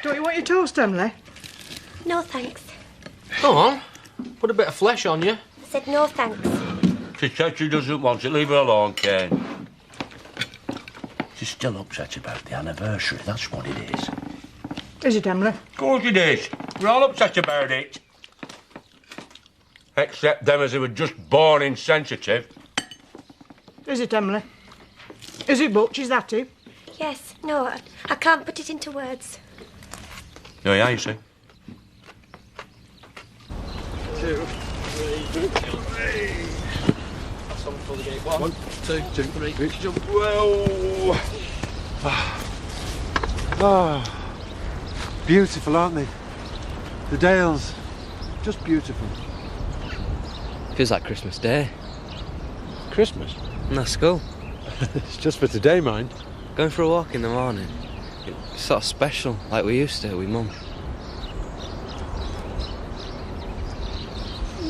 Don't you want your toast, Emily? No, thanks. Come on. Put a bit of flesh on you. I said no, thanks. She said she doesn't want it. Leave her alone, Cain. She's still upset about the anniversary. That's what it is. Is it, Emily? Of course it is. We're all upset about it. Except them as who were just born insensitive. Is it, Emily? Is it, Butch? Is that it? Yes, no, I can't put it into words. Oh, yeah, you see. 2, 3, that's on for the gate. 1, 2, 3, jump. Whoa! Beautiful, aren't they? The Dales, just beautiful. Feels like Christmas Day. Christmas? No school. It's just for today, mind. Going for a walk in the morning. It's sort of special, like we used to with Mum.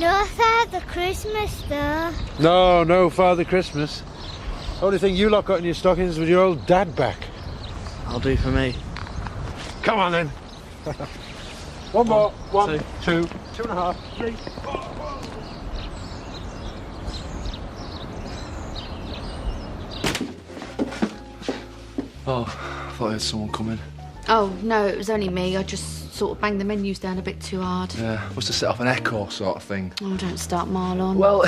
No Father Christmas, though. No Father Christmas. Only thing you lot got in your stockings was your old dad back. I'll do for me. Come on, then. One more. 1, 2, 2.5, 3. Oh, I thought I had someone coming. Oh, no, it was only me. I just sort of banged the menus down a bit too hard. Yeah, must have set off an echo sort of thing. Oh, don't start, Marlon. Well,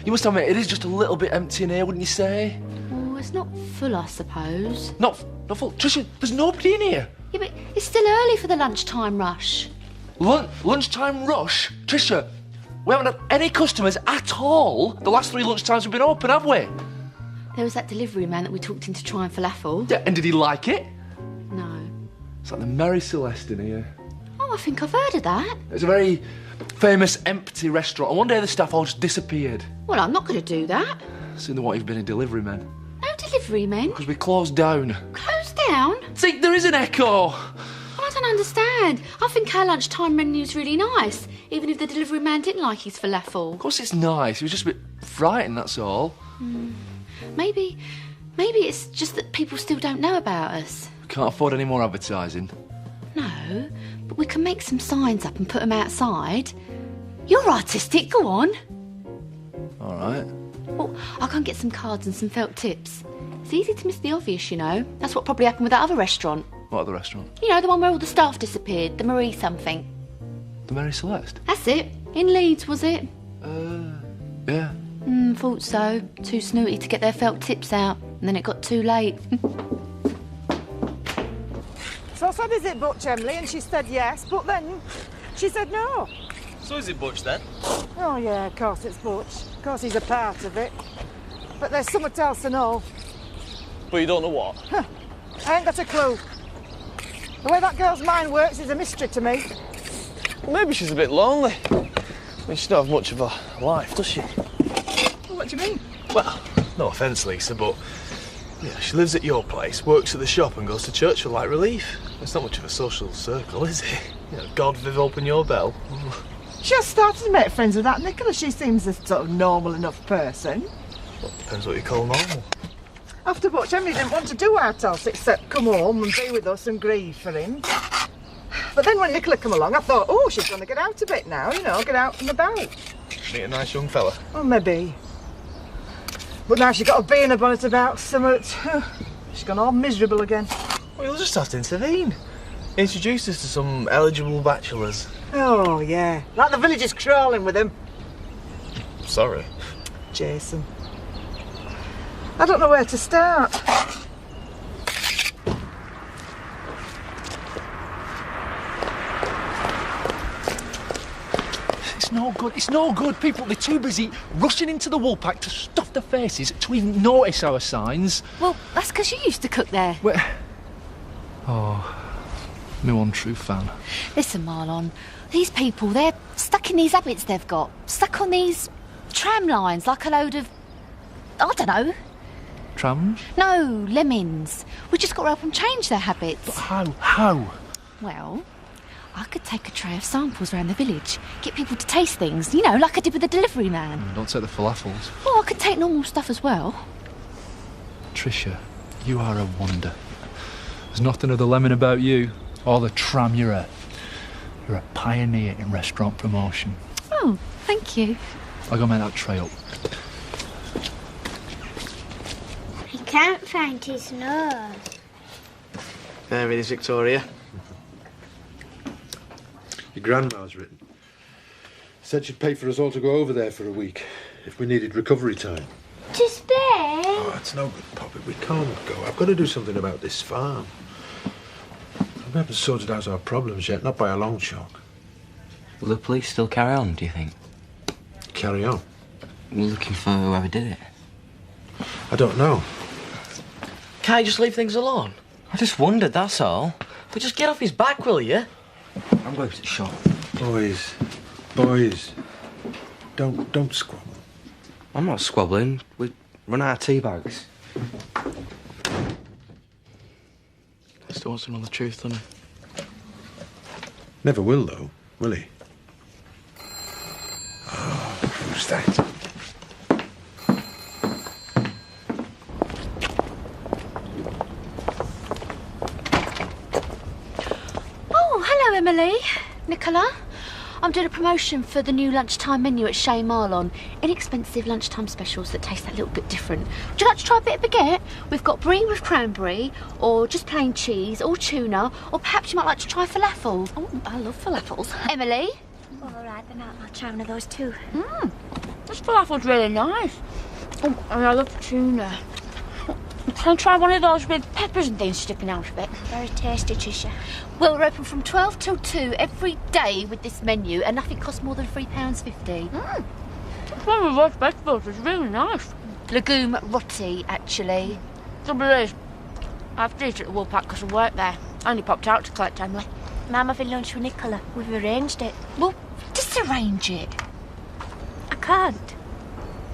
you must admit, it is just a little bit empty in here, wouldn't you say? Oh, it's not full, I suppose. Not full. Tricia, there's nobody in here. Yeah, but it's still early for the lunchtime rush. Lunchtime rush? Tricia, we haven't had any customers at all the last 3 lunchtimes we've been open, have we? There was that delivery man that we talked into trying falafel. Yeah, and did he like it? No. It's like the Mary Celeste in here. Oh, I think I've heard of that. It's a very famous empty restaurant, and one day the staff all just disappeared. Well, I'm not going to do that. Soon there won't even been a delivery man. No delivery men. Because we closed down. Closed down? See, there is an echo. I don't understand. I think our lunchtime menu's really nice, even if the delivery man didn't like his falafel. Of course it's nice. He was just a bit frightened, that's all. Maybe it's just that people still don't know about us. Can't afford any more advertising. No, but we can make some signs up and put them outside. You're artistic, go on. All right. Well, I'll go and get some cards and some felt tips. It's easy to miss the obvious, you know. That's what probably happened with that other restaurant. What other restaurant? You know, the one where all the staff disappeared, the Marie something. The Mary Celeste? That's it. In Leeds, was it? Yeah. Thought so. Too snooty to get their felt tips out, and then it got too late. So I said, is it Butch, Emily? And she said yes, but then she said no. So is it Butch then? Oh, yeah, of course it's Butch. Of course he's a part of it. But there's something else to know. But you don't know what? Huh. I ain't got a clue. The way that girl's mind works is a mystery to me. Maybe she's a bit lonely. I mean, she don't have much of a life, does she? What do you mean? Well, no offence, Lisa, but yeah, she lives at your place, works at the shop and goes to church for light relief. It's not much of a social circle, is it? You know, God, Viv, open your bell. She has started to make friends with that Nicola. She seems a sort of normal enough person. Well, depends what you call normal. After Butch, Emily didn't want to do out else except come home and be with us and grieve for him. But then when Nicola come along, I thought, oh, she's going to get out a bit now, you know, get out and about. Meet a nice young fella. Oh, maybe. But now she's got a bee in her bonnet about something. She's gone all miserable again. Well, you'll just have to intervene. Introduce us to some eligible bachelors. Oh, yeah. Like the village is crawling with him. Sorry. Jason. I don't know where to start. It's no good. It's no good. People, they're too busy rushing into the wool pack to stuff their faces to even notice our signs. Well, that's because you used to cook there. Where? Oh, my one true fan. Listen, Marlon, these people, they're stuck in these habits they've got. Stuck on these tram lines like a load of, I don't know. Trams? No, lemmings. We just got to help them change their habits. But how? Well, I could take a tray of samples around the village, get people to taste things, you know, like I did with the delivery man. Don't take the falafels. Well, I could take normal stuff as well. Tricia, you are a wonder. There's nothing of the lemon about you. Oh, the tram, you're a pioneer in restaurant promotion. Oh, thank you. I'll go make that tray up. He can't find his nose. There it is, Victoria. Your grandma's written. Said she'd pay for us all to go over there for a week if we needed recovery time. To Spain? Oh, that's no good, Poppy. We can't go. I've got to do something about this farm. We haven't sorted out our problems yet, not by a long shot. Will the police still carry on, do you think? Carry on? We're looking for whoever did it. I don't know. Can't you just leave things alone? I just wondered, that's all. But just get off his back, will you? I'm going to the shop. Boys, don't squabble. I'm not squabbling. We run out of tea bags. Still wants to know the truth, doesn't he? Never will, though, will he? Oh, who's that? Oh, hello, Emily. Nicola. I'm doing a promotion for the new lunchtime menu at Chez Marlon. Inexpensive lunchtime specials that taste a little bit different. Would you like to try a bit of baguette? We've got brie with cranberry, or just plain cheese, or tuna, or perhaps you might like to try falafel. Oh, I love falafels. Emily? All right, then I'll try one of those too. This falafel's really nice. Oh, and I love tuna. Can I try one of those with peppers and things sticking out of it? Very tasty, Tricia. Well, we're open from 12 till 2 every day with this menu, and nothing costs more than £3.50. One of those vegetables is really nice. Legume roti, actually. Trouble is, I have to eat at the Woolpack because I work there. I only popped out to collect Emily. Mum having lunch with Nicola. We've arranged it. Well, disarrange it. I can't.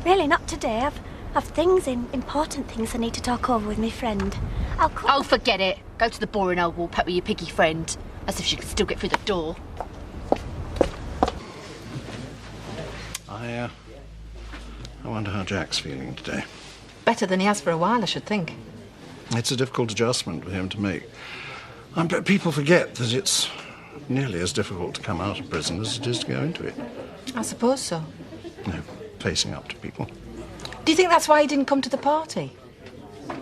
Really, not today. I've things, important things I need to talk over with my friend. I'll come. Oh, forget it. Go to the boring old Woolpack with your piggy friend. As if she could still get through the door. I wonder how Jack's feeling today. Better than he has for a while, I should think. It's a difficult adjustment for him to make. But people forget that it's nearly as difficult to come out of prison as it is to go into it. I suppose so. You know, facing up to people. Do you think that's why he didn't come to the party?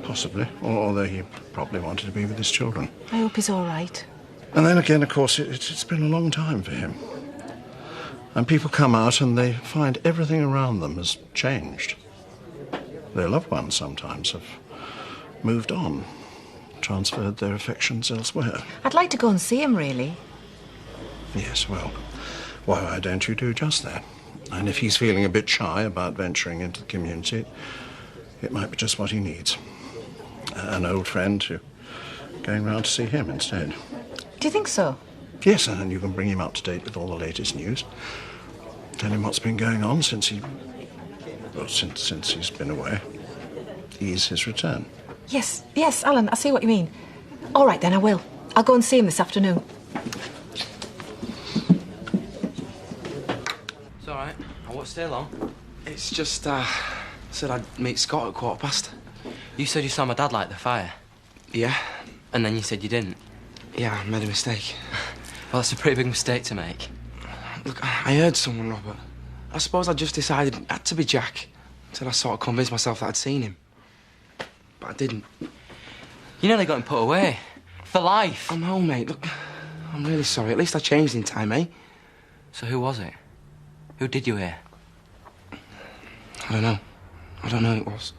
Possibly. Although he probably wanted to be with his children. I hope he's all right. And then again, of course, it's been a long time for him. And people come out and they find everything around them has changed. Their loved ones sometimes have moved on, transferred their affections elsewhere. I'd like to go and see him, really. Yes, well, why don't you do just that? And if he's feeling a bit shy about venturing into the community, it might be just what he needs. An old friend to going round to see him instead. Do you think so? Yes, and you can bring him up to date with all the latest news. Tell him what's been going on since he's been away. Ease his return. Yes, Alan, I see what you mean. All right, then, I will. I'll go and see him this afternoon. It's all right. I won't stay long. It's just, said I'd meet Scott at 1:15. You said you saw my dad light the fire. Yeah. And then you said you didn't. Yeah, I made a mistake. Well, that's a pretty big mistake to make. Look, I heard someone, Robert. I suppose I just decided it had to be Jack until I sort of convinced myself that I'd seen him. But I didn't. You nearly got him put away. For life. I know, mate. Look, I'm really sorry. At least I changed in time, eh? So who was it? Who did you hear? I don't know. I don't know who it was.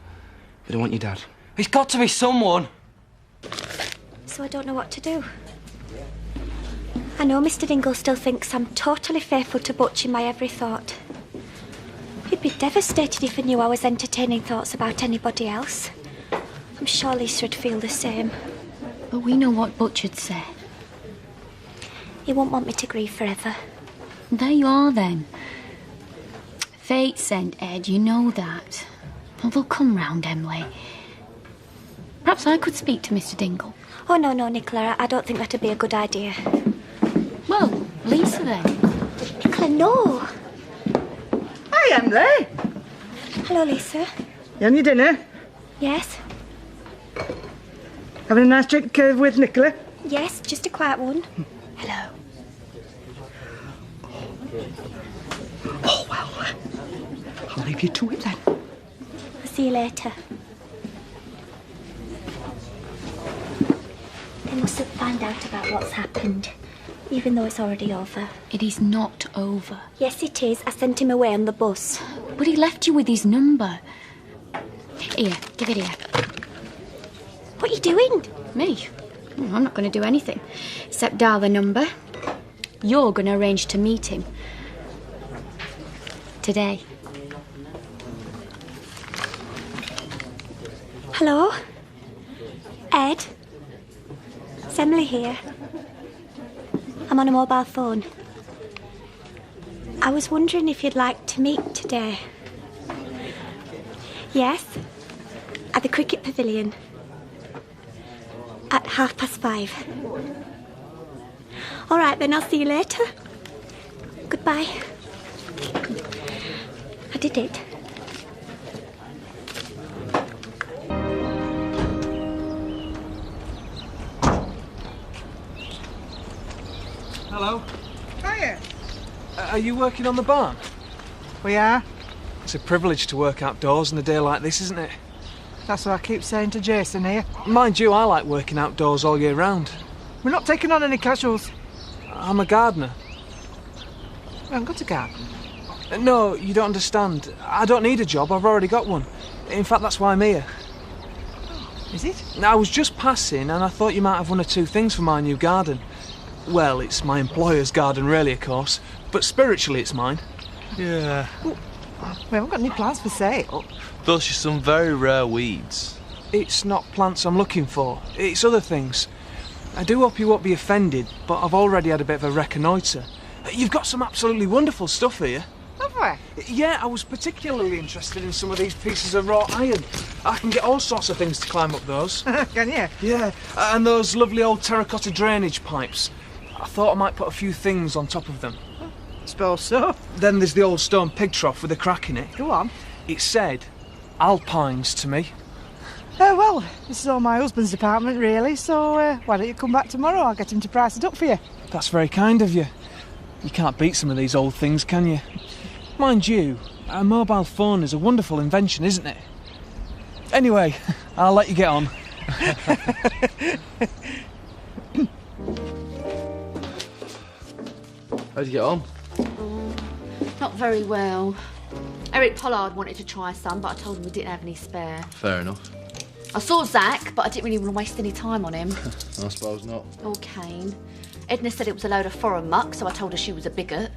But I want your dad. It's got to be someone. So I don't know what to do. I know Mr. Dingle still thinks I'm totally faithful to Butch in my every thought. He'd be devastated if he knew I was entertaining thoughts about anybody else. I'm sure Lisa'd feel the same. But we know what Butch would say. He won't want me to grieve forever. There you are, then. Fate sent Ed, you know that. Well, they'll come round, Emily. Perhaps I could speak to Mr. Dingle. Oh, no, Nicola, I don't think that'd be a good idea. Well, Lisa, then. Nicola, no. Hi, Emily. Hello, Lisa. You on your dinner? Yes? Having a nice drink with Nicola? Yes, just a quiet one. Hello. Oh, well. I'll leave you to it then. I'll see you later. They mustn't find out about what's happened, even though it's already over. It is not over. Yes, it is. I sent him away on the bus. But he left you with his number. Here, give it here. What are you doing? Me? I'm not going to do anything except dial the number. You're going to arrange to meet him. Today. Hello? Ed? It's Emily here. I'm on a mobile phone. I was wondering if you'd like to meet today. Yes? At the cricket pavilion. At 5:30. All right, then I'll see you later. Goodbye. I did it. Hello. Hiya. Are you working on the barn? We are. It's a privilege to work outdoors on a day like this, isn't it? That's what I keep saying to Jason here. Mind you, I like working outdoors all year round. We're not taking on any casuals. I'm a gardener. We haven't got a garden. No, you don't understand. I don't need a job, I've already got one. In fact, that's why I'm here. Is it? I was just passing and I thought you might have one or two things for my new garden. Well, it's my employer's garden really, of course, but spiritually it's mine. Yeah. Ooh, we haven't got any plants for sale. Those are some very rare weeds. It's not plants I'm looking for, it's other things. I do hope you won't be offended, but I've already had a bit of a reconnoitre. You've got some absolutely wonderful stuff here. Have we? Yeah, I was particularly interested in some of these pieces of wrought iron. I can get all sorts of things to climb up those. Can you? Yeah, and those lovely old terracotta drainage pipes. I thought I might put a few things on top of them. Suppose so. Then there's the old stone pig trough with a crack in it. Go on. It said Alpines to me. Well, this is all my husband's department, really, so why don't you come back tomorrow? I'll get him to price it up for you. That's very kind of you. You can't beat some of these old things, can you? Mind you, a mobile phone is a wonderful invention, isn't it? Anyway, I'll let you get on. How'd you get on? Not very well. Eric Pollard wanted to try some, but I told him we didn't have any spare. Fair enough. I saw Zach, but I didn't really want to waste any time on him. I suppose not. Or Cain. Edna said it was a load of foreign muck, so I told her she was a bigot.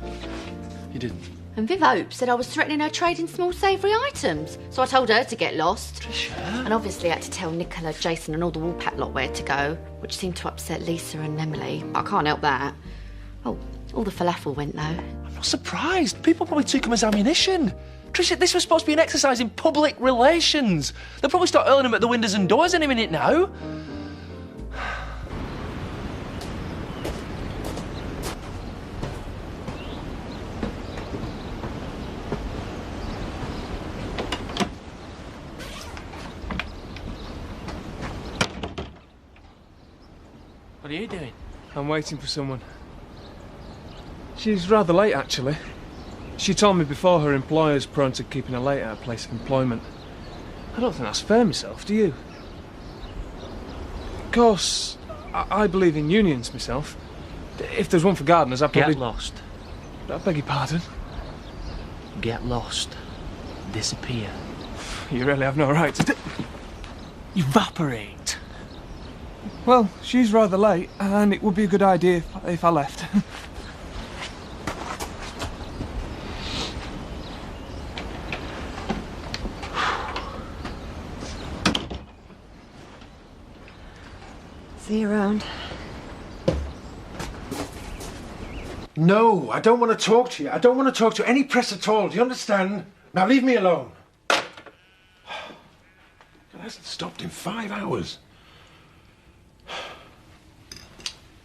You didn't? And Viv Hope said I was threatening her trade in small savoury items, so I told her to get lost. Tricia? And obviously I had to tell Nicola, Jason and all the Woolpack lot where to go, which seemed to upset Lisa and Emily. I can't help that. Oh, all the falafel went though. I'm not surprised. People probably took him as ammunition. Tricia, this was supposed to be an exercise in public relations. They'll probably start hurling him at the windows and doors any minute now. What are you doing? I'm waiting for someone. She's rather late, actually. She told me before her employer's prone to keeping her late at her place of employment. I don't think that's fair myself, do you? Of course, I believe in unions myself. If there's one for gardeners, I'd probably... Get lost. I beg your pardon? Get lost. Disappear. You really have no right to... Evaporate. Well, she's rather late, and it would be a good idea if I left. See you around. No, I don't want to talk to you. I don't want to talk to any press at all. Do you understand? Now leave me alone. It hasn't stopped in 5 hours.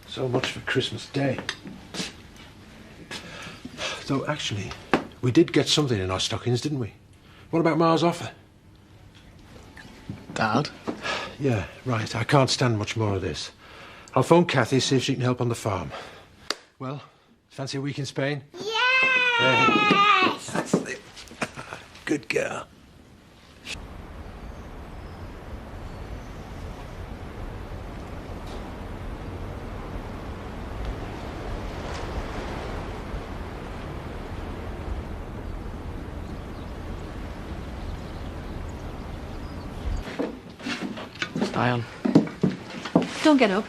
So much for Christmas Day. So actually, we did get something in our stockings, didn't we? What about Ma's offer? Dad? Yeah, right. I can't stand much more of this. I'll phone Kathy, see if she can help on the farm. Well, fancy a week in Spain? Yes! That's it. Good girl. Diane. Don't get up.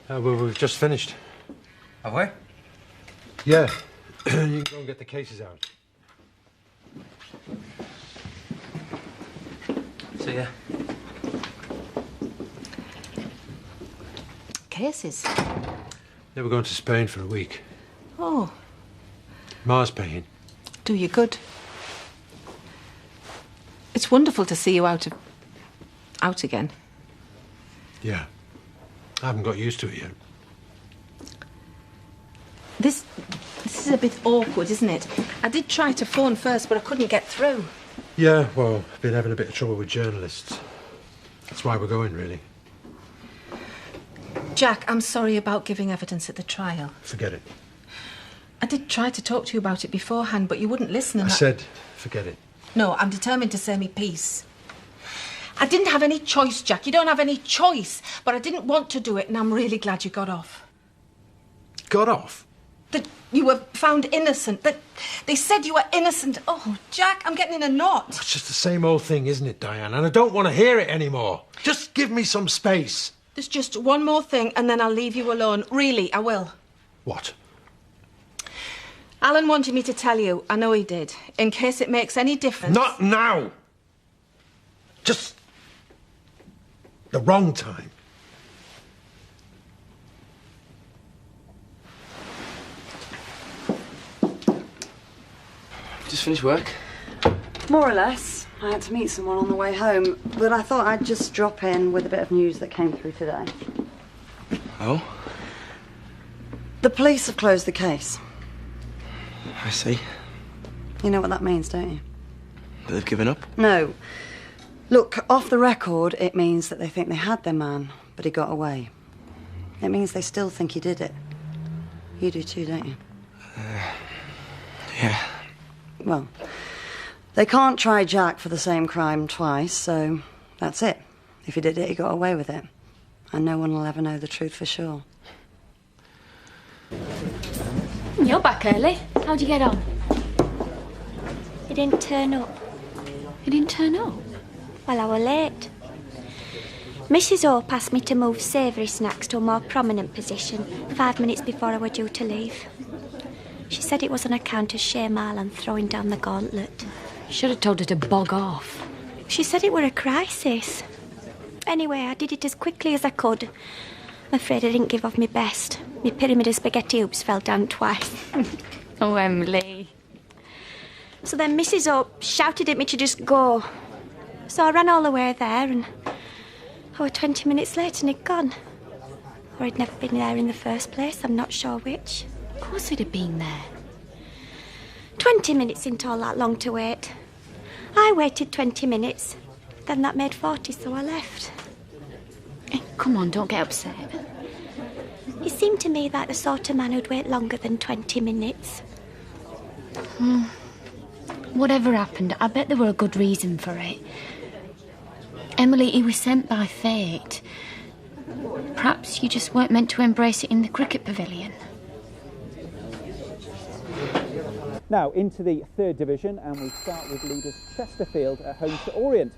Well, we've just finished. Have we? Yeah. You can go and get the cases out. See ya. Cases? Yeah, we're going to Spain for a week. Oh, Ma's paying. do you good. It's wonderful to see you out again. Yeah. I haven't got used to it yet. This is a bit awkward, isn't it? I did try to phone first, but I couldn't get through. Yeah, well, I've been having a bit of trouble with journalists. That's why we're going, really. Jack, I'm sorry about giving evidence at the trial. Forget it. I did try to talk to you about it beforehand, but you wouldn't listen. And I said, forget it. No, I'm determined to say me piece. I didn't have any choice, Jack. You don't have any choice. But I didn't want to do it, and I'm really glad you got off. Got off? That you were found innocent. That they said you were innocent. Oh, Jack, I'm getting in a knot. It's just the same old thing, isn't it, Diane? And I don't want to hear it anymore. Just give me some space. There's just one more thing, and then I'll leave you alone. Really, I will. What? Alan wanted me to tell you. I know he did. In case it makes any difference. Not now! Just the wrong time. Just finished work? More or less. I had to meet someone on the way home, but I thought I'd just drop in with a bit of news that came through today. Oh? The police have closed the case. I see. You know what that means, don't you? That they've given up? No. Look, off the record, it means that they think they had their man, but he got away. It means they still think he did it. You do too, don't you? Yeah. Well, they can't try Jack for the same crime twice, so that's it. If he did it, he got away with it. And no one will ever know the truth for sure. You're back early. How'd you get on? He didn't turn up. He didn't turn up? Well, I were late. Mrs. Hope asked me to move savoury snacks to a more prominent position 5 minutes before I were due to leave. She said it was on account of Shea Marlon throwing down the gauntlet. Should have told her to bog off. She said it were a crisis. Anyway, I did it as quickly as I could. I'm afraid I didn't give off my best. My pyramid of spaghetti hoops fell down twice. Oh, Emily. So then Mrs. Hope shouted at me to just go. So I ran all the way there and I was 20 minutes late and he'd gone. Or he'd never been there in the first place, I'm not sure which. Of course he'd have been there. 20 minutes isn't all that long to wait. I waited 20 minutes. Then that made 40, so I left. Hey, come on, don't get upset. He seemed to me like the sort of man who'd wait longer than 20 minutes. Whatever happened, I bet there were a good reason for it. Emily, he was sent by fate. Perhaps you just weren't meant to embrace it in the cricket pavilion. Now into the third division, and we start with leaders Chesterfield at home to Orient.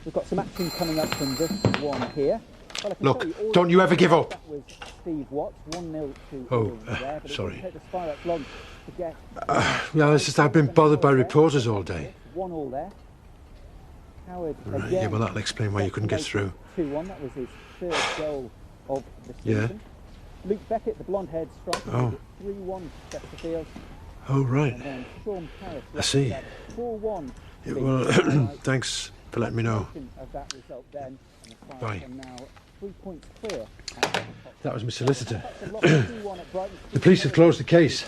We've got some action coming up from this one here. Well, Look, don't you ever give up. That was Steve Watts, 1-0 to Oh, sorry. Take the spy that long to get Yeah, it's just I've been bothered by reporters all day. 1-1 there. Howard Right, again. yeah, well, that'll explain why you couldn't get through. 2-1, that was his third goal of the Yeah. season. Luke Beckett, the blonde-haired striker, Oh. made it 3-1 to Chesterfield. Oh, right. And then Sean Parris I see. 4-1. Yeah, well, thanks for letting me know. Of that result then, and the Flyers Bye. are now 3 points clear. That was my solicitor. The police have closed the case.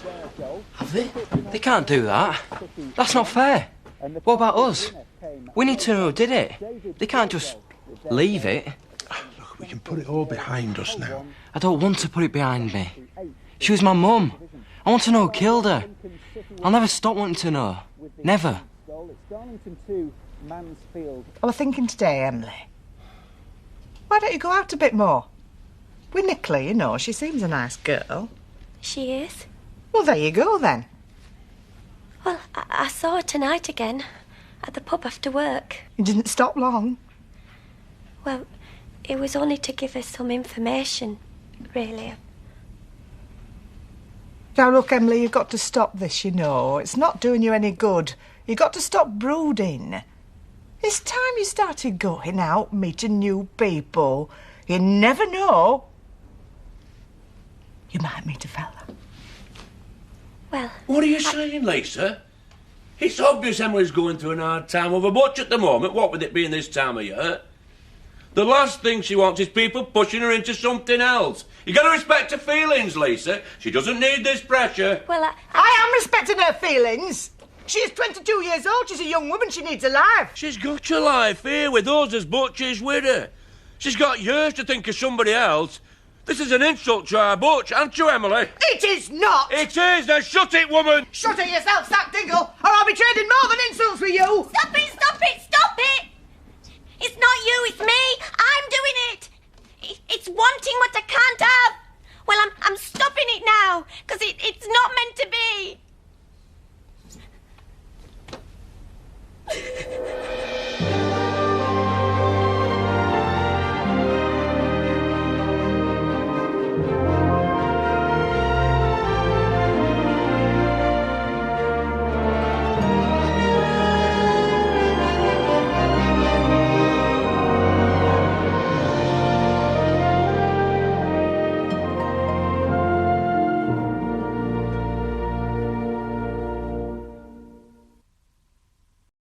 Have they? They can't do that. That's not fair. What about us? We need to know who did it. They can't just leave it. Look, we can put it all behind us now. I don't want to put it behind me. She was my mum. I want to know who killed her. I'll never stop wanting to know. Never. I was thinking today, Emily. Why don't you go out a bit more? With Nicola, you know, she seems a nice girl. She is. Well, there you go, then. Well, I saw her tonight again, at the pub after work. You didn't stop long. Well, it was only to give her some information, really. Now, look, Emily, you've got to stop this, you know. It's not doing you any good. You've got to stop brooding. It's time you started going out, meeting new people. You never know. You might meet a fella. Well... What are you saying, Lisa? It's obvious Emily's going through an hard time over Butch at the moment, what with it being this time of year. The last thing she wants is people pushing her into something else. You got to respect her feelings, Lisa. She doesn't need this pressure. Well, I am respecting her feelings. She is 22 years old. She's a young woman. She needs a life. She's got your life here with us as Butch is with her. She's got years to think of somebody else. This is an insult to our Butch, aren't you, Emily? It is not! It is! Now shut it, woman! Shut it yourself, Sack Dingle, or I'll be trading more than insults with you! Stop it, stop it, stop it! It's not you, it's me! I'm doing it! It's wanting what I can't